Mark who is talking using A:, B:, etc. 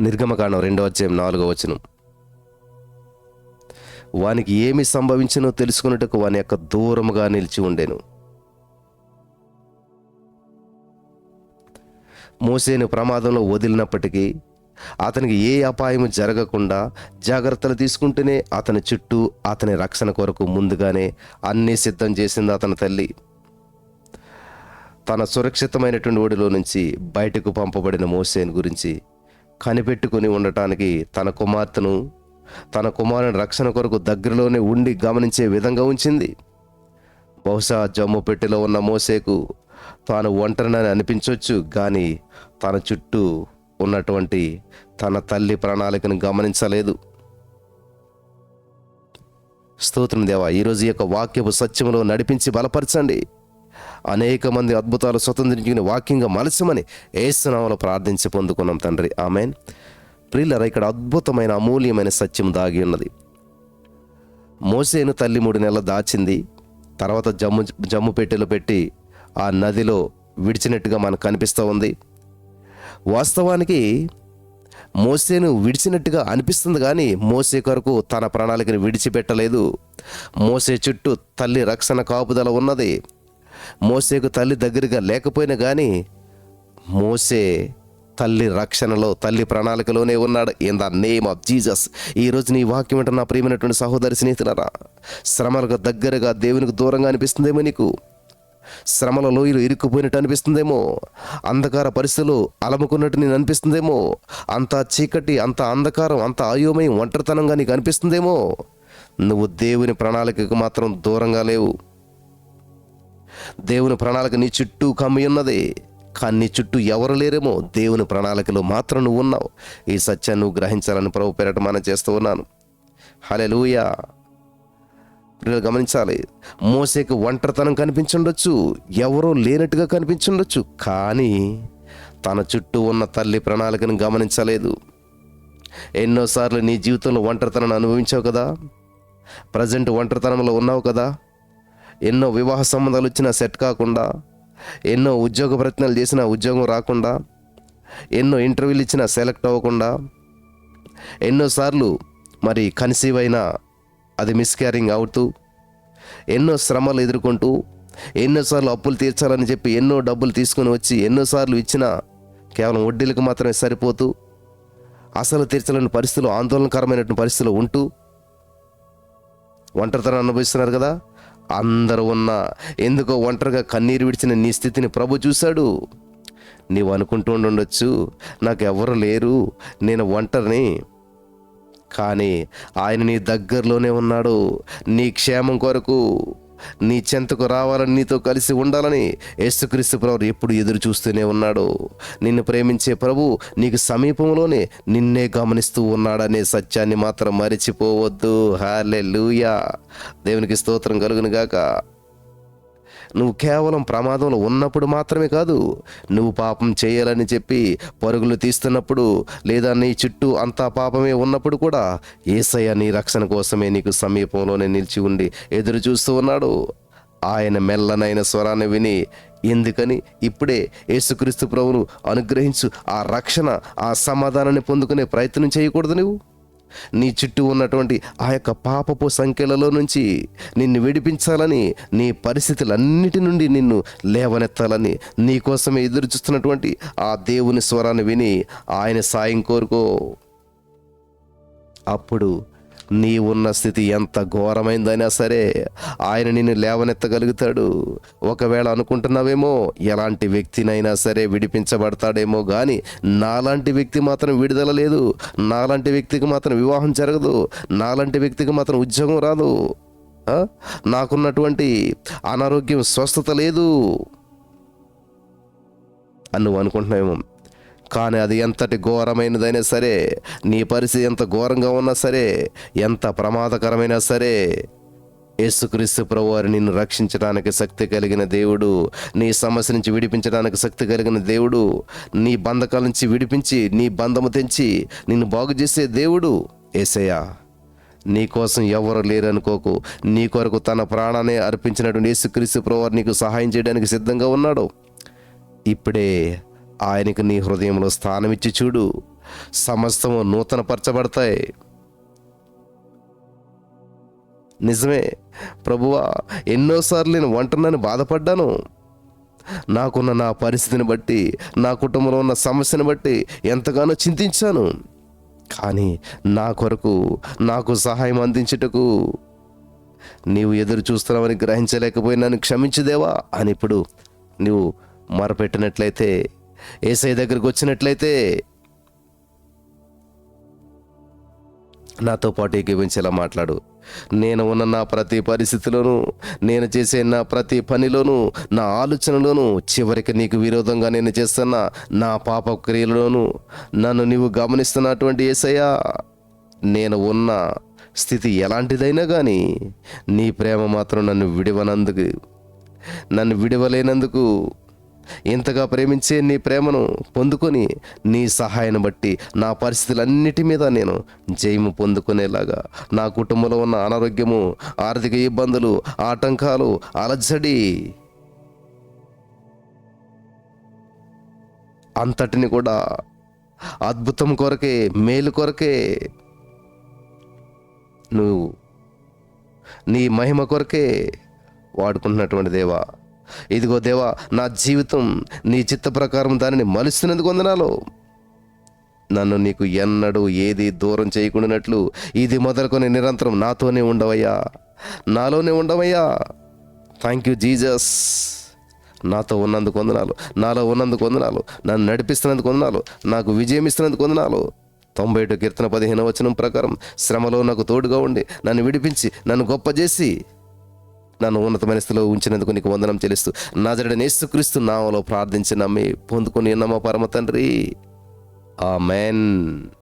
A: నిర్గమకాండం 2:4 వానికి ఏమి సంభవించినో తెలుసుకున్నట్టుకు వాని యొక్క దూరముగా నిలిచి ఉండెను. మోసేను ప్రమాదంలో వదిలినప్పటికీ అతనికి ఏ అపాయము జరగకుండా జాగ్రత్తలు తీసుకుంటూనే అతని చుట్టూ అతని రక్షణ కొరకు ముందుగానే అన్నీ సిద్ధం చేసింది అతని తల్లి. తన సురక్షితమైనటువంటి ఒడిలో నుంచి బయటకు పంపబడిన మోసేను గురించి కనిపెట్టుకుని ఉండటానికి తన కుమారుని రక్షణ కొరకు దగ్గరలోనే ఉండి గమనించే విధంగా ఉంచింది. బహుశా జమ్ము పెట్టెలో ఉన్న మోసేకు తాను ఒంటరినని అనిపించవచ్చు, కానీ తన చుట్టూ ఉన్నటువంటి తన తల్లి ప్రణాళికను గమనించలేదు. స్తోత్రం దేవా, ఈరోజు ఈ యొక్క వాక్యపు సత్యములో నడిపించి బలపరచండి. అనేక మంది అద్భుతాలు స్వతంత్రించుకుని వాక్యంగా మలచమని యేసు నామములో ప్రార్థించి పొందుకున్నాం తండ్రి, ఆమేన్. ప్రియులారా, ఇక్కడ అద్భుతమైన అమూల్యమైన సత్యం దాగి ఉన్నది. మోసేను తల్లి 3 నెలలు దాచింది. తర్వాత జమ్ము పెట్టెలో పెట్టి ఆ నదిలో విడిచినట్టుగా మనకు కనిపిస్తూ ఉంది. వాస్తవానికి మోసేను విడిచినట్టుగా అనిపిస్తుంది, కానీ మోసే కొరకు తన ప్రణాళికను విడిచిపెట్టలేదు. మోసే చుట్టూ తల్లి రక్షణ కాపుదల ఉన్నది. మోసేకు తల్లి దగ్గరగా లేకపోయినా కానీ మోసే తల్లి రక్షణలో, తల్లి ప్రణాళికలోనే ఉన్నాడు. In the name of Jesus. ఈరోజు నీ వాక్యం అంటే నా ప్రియమైనటువంటి సహోదరి స్నేహితులారా, శ్రమలకు దగ్గరగా దేవునికి దూరంగా అనిపిస్తుందేమో, నీకు శ్రమల లోయలు ఇరుక్కుపోయినట్టు అనిపిస్తుందేమో, అంధకార పరిస్థితులు అలముకున్నట్టు నేను అనిపిస్తుందేమో, అంత చీకటి, అంత అంధకారం, అంత అయోమయం, ఒంటరితనంగా నీకు అనిపిస్తుందేమో. నువ్వు దేవుని ప్రణాళికకు మాత్రం దూరంగా లేవు. దేవుని ప్రణాళిక నీ చుట్టూ కమ్మి ఉన్నది, కానీ నీ చుట్టూ ఎవరు లేరేమో. దేవుని ప్రణాళికలో మాత్రం నువ్వు ఉన్నావు. ఈ సత్యాన్ని నువ్వు గ్రహించాలని ప్రభు పేరట మనం చేస్తూ ఉన్నాను. హల్లెలూయా. గమనించాలి, మోసేకు ఒంటరితనం కనిపించుండొచ్చు, ఎవరో లేనట్టుగా కనిపించుండొచ్చు, కానీ తన చుట్టూ ఉన్న తల్లి ప్రణాళికను గమనించలేదు. ఎన్నోసార్లు నీ జీవితంలో ఒంటరితనాన్ని అనుభవించావు కదా, ప్రజెంట్ ఒంటరితనంలో ఉన్నావు కదా. ఎన్నో వివాహ సంబంధాలు వచ్చినా సెట్ కాకుండా, ఎన్నో ఉద్యోగ ప్రయత్నాలు చేసినా ఉద్యోగం రాకుండా, ఎన్నో ఇంటర్వ్యూలు ఇచ్చినా సెలెక్ట్ అవ్వకుండా, ఎన్నోసార్లు మరి కన్సీవ్ అయినా అది మిస్క్యారింగ్ అవుతూ, ఎన్నో శ్రమలు ఎదుర్కొంటూ, ఎన్నోసార్లు అప్పులు తీర్చాలని చెప్పి ఎన్నో డబ్బులు తీసుకొని వచ్చి ఎన్నోసార్లు ఇచ్చినా కేవలం వడ్డీలకు మాత్రమే సరిపోతూ, అసలు తీర్చలేని పరిస్థితులు, ఆందోళనకరమైనటువంటి పరిస్థితులు ఉంటూ ఒంటరితనం అనుభవిస్తున్నారు కదా. అందరూ ఉన్నా ఎందుకో ఒంటరిగా కన్నీరు విడిచిన నీ స్థితిని ప్రభు చూశాడు. నీవు అనుకుంటూ ఉండొచ్చు, నాకు ఎవరు లేరు, నేను ఒంటరిని, కానీ ఆయన నీ దగ్గరలోనే ఉన్నాడు. నీ క్షేమం కొరకు, నీ చెంతకు రావాలని, నీతో కలిసి ఉండాలని యేసుక్రీస్తు ప్రభు ఎప్పుడు ఎదురు చూస్తూనే ఉన్నాడు. నిన్ను ప్రేమించే ప్రభు నీకు సమీపంలోనే నిన్నే గమనిస్తూ ఉన్నాడనే సత్యాన్ని మాత్రం మరిచిపోవద్దు. హల్లెలూయా. దేవునికి స్తోత్రం కలుగును గాక. నువ్వు కేవలం ప్రమాదంలో ఉన్నప్పుడు మాత్రమే కాదు, నువ్వు పాపం చేయాలని చెప్పి పరుగులు తీస్తున్నప్పుడు, లేదా నీ చుట్టూ అంతా పాపమే ఉన్నప్పుడు కూడా యేసయ్య నీ రక్షణ కోసమే నీకు సమీపంలోనే నిలిచి ఉండి ఎదురు చూస్తూ ఉన్నాడు. ఆయన మెల్లనైన స్వరాన్ని విని, ఎందుకని ఇప్పుడే యేసుక్రీస్తు ప్రభువును అనుగ్రహించు, ఆ రక్షణ, ఆ సమాధానాన్ని పొందుకునే ప్రయత్నం చేయకూడదు. నువ్వు నీ చుట్టూ ఉన్నటువంటి ఆ యొక్క పాపపు సంఖ్యలలో నుంచి నిన్ను విడిపించాలని, నీ పరిస్థితులన్నిటి నుండి నిన్ను లేవనెత్తాలని నీ కోసమే ఎదురు చూస్తున్నటువంటి ఆ దేవుని స్వరాన్ని విని ఆయన సాయం కోరుకో. అప్పుడు నీ ఉన్న స్థితి ఎంత ఘోరమైందైనా సరే ఆయన నిన్ను లేవనెత్తగలుగుతాడు. ఒకవేళ అనుకుంటున్నావేమో ఎలాంటి వ్యక్తినైనా సరే విడిపించబడతాడేమో, కానీ నాలాంటి వ్యక్తి మాత్రం విడుదల లేదు, నాలాంటి వ్యక్తికి మాత్రం వివాహం జరగదు, నాలాంటి వ్యక్తికి మాత్రం ఉద్యోగం రాదు, నాకున్నటువంటి అనారోగ్యం స్వస్థత లేదు అని నువ్వు అనుకుంటున్నావేమో. కానీ అది ఎంతటి ఘోరమైనదైనా సరే, నీ పరిస్థితి ఎంత ఘోరంగా ఉన్నా సరే, ఎంత ప్రమాదకరమైనా సరే, యేసుక్రీస్తు ప్రభువారు నిన్ను రక్షించడానికి శక్తి కలిగిన దేవుడు, నీ సమస్య నుంచి విడిపించడానికి శక్తి కలిగిన దేవుడు, నీ బంధకాల నుంచి విడిపించి నీ బంధము తెంచి నిన్ను బాగు చేసే దేవుడు యేసయ్య. నీ కోసం ఎవరు లేరనుకోకు. నీ కొరకు తన ప్రాణాన్ని అర్పించినటువంటి యేసుక్రీస్తు ప్రభువారు నీకు సహాయం చేయడానికి సిద్ధంగా ఉన్నాడు. ఇప్పుడే ఆయనకు నీ హృదయంలో స్థానం ఇచ్చి చూడు. సమస్తము నూతనపరచబడతాయి. నిజమే ప్రభువా, ఎన్నోసార్లు నేను ఒంటరినని బాధపడ్డాను. నాకున్న నా పరిస్థితిని బట్టి, నా కుటుంబంలో ఉన్న సమస్యను బట్టి ఎంతగానో చింతించాను. కానీ నా కొరకు నాకు సహాయం అందించుటకు నీవు ఎదురు చూస్తున్నావని గ్రహించలేకపోయి నన్ను క్షమించుదేవా అని ఇప్పుడు నీవు మొరపెట్టినట్లయితే, యేసయ్య దగ్గరికి వచ్చినట్లయితే నాతో పాటు ఏకీవించేలా మాట్లాడు. నేను ఉన్న నా ప్రతి పరిస్థితిలోనూ, నేను చేసే నా ప్రతి పనిలోనూ, నా ఆలోచనలోనూ, చివరికి నీకు విరోధంగా నేను చేస్తున్న నా పాప క్రియలలోనూ నన్ను నీవు గమనిస్తున్నటువంటి యేసయ్యా, నేను ఉన్న స్థితి ఎలాంటిదైనా కానీ నీ ప్రేమ మాత్రం నన్ను విడవలేనందుకు, ఇంతగా ప్రేమించే నీ ప్రేమను పొందుకొని నీ సహాయాన్ని బట్టి నా పరిస్థితులన్నిటి మీద నేను జయము పొందుకునేలాగా, నా కుటుంబంలో ఉన్న అనారోగ్యము, ఆర్థిక ఇబ్బందులు, ఆటంకాలు, అలజడి అంతటిని కూడా అద్భుతం కొరకే, మేలు కొరకే, నువ్వు నీ మహిమ కొరకే వాడుకుంటున్నటువంటి దేవా, ఇదిగో దేవా, నా జీవితం నీ చిత్త ప్రకారం దానిని మలుస్తున్నందుకు వందనాలు. నన్ను నీకు ఎన్నడూ ఏది దూరం చేయకుండానట్లు ఇది మొదలుకొని నిరంతరం నాతోనే ఉండవయ్యా, నాలోనే ఉండవయ్యా. Thank you Jesus. నాతో ఉన్నందుకు వందనాలు, నాలో ఉన్నందుకు వందనాలు, నన్ను నడిపిస్తున్నందుకు వందనాలు, నాకు విజయం ఇస్తున్నందుకు వందనాలు. 91 కీర్తన 15వ వచనం ప్రకారం శ్రమలో నాకు తోడుగా ఉండి నన్ను విడిపించి నన్ను గొప్ప చేసి నన్ను ఉన్నతమైన స్థితిలో ఉంచినందుకు నీకు వందనం చెల్లిస్తూ నజరేయుడైన యేసుక్రీస్తు నామములో ప్రార్థించి నమ్మి పొందుకొని ఉన్నామా పరమ తండ్రి. ఆమేన్.